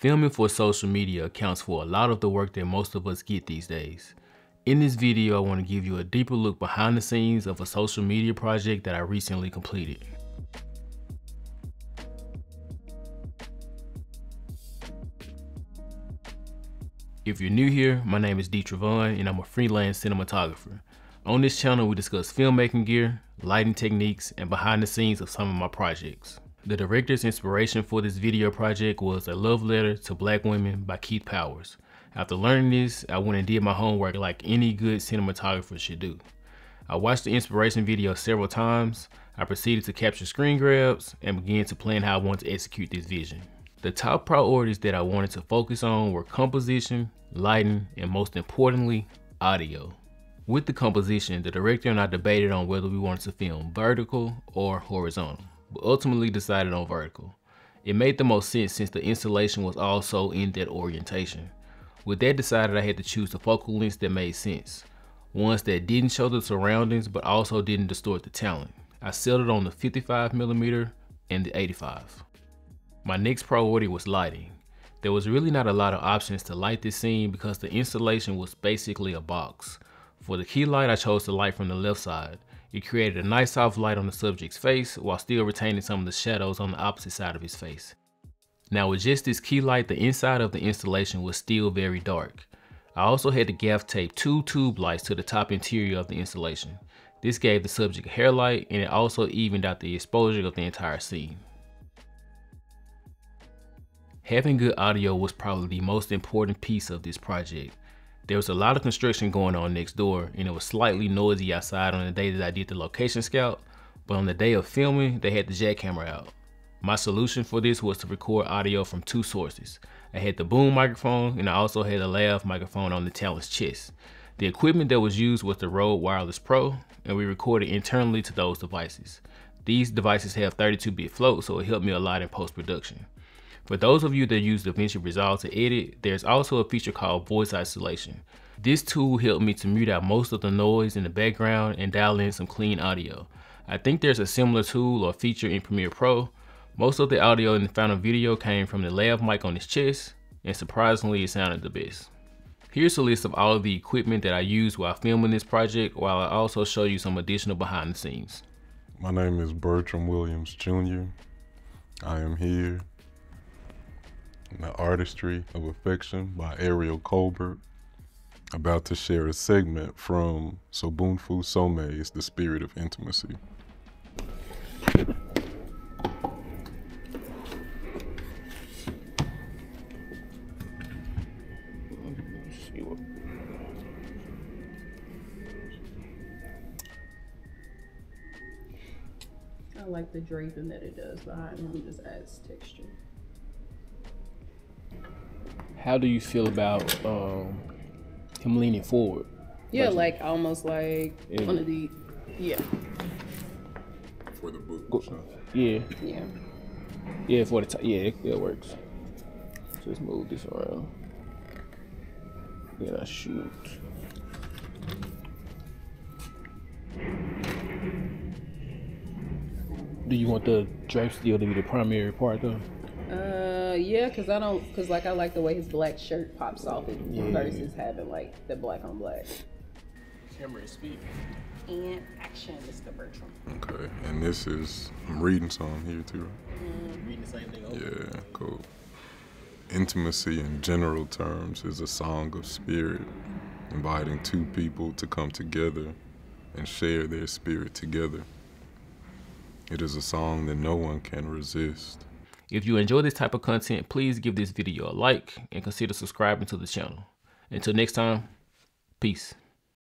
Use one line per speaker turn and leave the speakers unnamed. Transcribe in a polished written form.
Filming for social media accounts for a lot of the work that most of us get these days. In this video, I want to give you a deeper look behind the scenes of a social media project that I recently completed. If you're new here, my name is Dee Travaughn and I'm a freelance cinematographer. On this channel, we discuss filmmaking gear, lighting techniques, and behind the scenes of some of my projects. The director's inspiration for this video project was A Love Letter to Black Women by Keith Powers. After learning this, I went and did my homework like any good cinematographer should do. I watched the inspiration video several times. I proceeded to capture screen grabs and began to plan how I wanted to execute this vision. The top priorities that I wanted to focus on were composition, lighting, and most importantly, audio. With the composition, the director and I debated on whether we wanted to film vertical or horizontal, but ultimately decided on vertical. It made the most sense since the installation was also in that orientation. With that decided, I had to choose the focal lengths that made sense. Ones that didn't show the surroundings but also didn't distort the talent. I settled on the 55mm and the 85. My next priority was lighting. There was really not a lot of options to light this scene because the installation was basically a box. For the key light, I chose the light from the left side. It created a nice soft light on the subject's face while still retaining some of the shadows on the opposite side of his face. Now with just this key light, the inside of the installation was still very dark. I also had to gaff tape 2 tube lights to the top interior of the installation. This gave the subject a hair light and it also evened out the exposure of the entire scene. Having good audio was probably the most important piece of this project. There was a lot of construction going on next door and it was slightly noisy outside on the day that I did the location scout, but on the day of filming, they had the jackhammer out. My solution for this was to record audio from 2 sources. I had the boom microphone and I also had a lav microphone on the talent's chest. The equipment that was used was the Rode Wireless Pro and we recorded internally to those devices. These devices have 32-bit float, so it helped me a lot in post-production. For those of you that use DaVinci Resolve to edit, there's also a feature called voice isolation. This tool helped me to mute out most of the noise in the background and dial in some clean audio. I think there's a similar tool or feature in Premiere Pro. Most of the audio in the final video came from the lav mic on his chest, and surprisingly it sounded the best. Here's a list of all of the equipment that I used while filming this project, while I also show you some additional behind the scenes.
My name is Bertram Williams Jr. I am here in The Artistry of Affection by Ariel Cobbert, about to share a segment from Sobunfu Some's The Spirit of Intimacy.
I like the draping that it does behind him, it just adds texture.
How do you feel about him leaning forward?
Yeah, like almost like one of the,
For the book.
Yeah.
Yeah.
Yeah, for the top. Yeah, it works. Just move this around. Then I shoot. Do you want the drape steel to be the primary part though?
Yeah, cause like I like the way his black shirt pops off versus having like the black on black.
Camera and speed.
And action, Mr. Bertram.
Okay, and this is, I'm reading some here too, right?
Reading the same thing over.
Yeah, cool. Intimacy in general terms is a song of spirit, inviting 2 people to come together and share their spirit together. It is a song that no one can resist.
If you enjoy this type of content, please give this video a like and consider subscribing to the channel. Until next time, peace.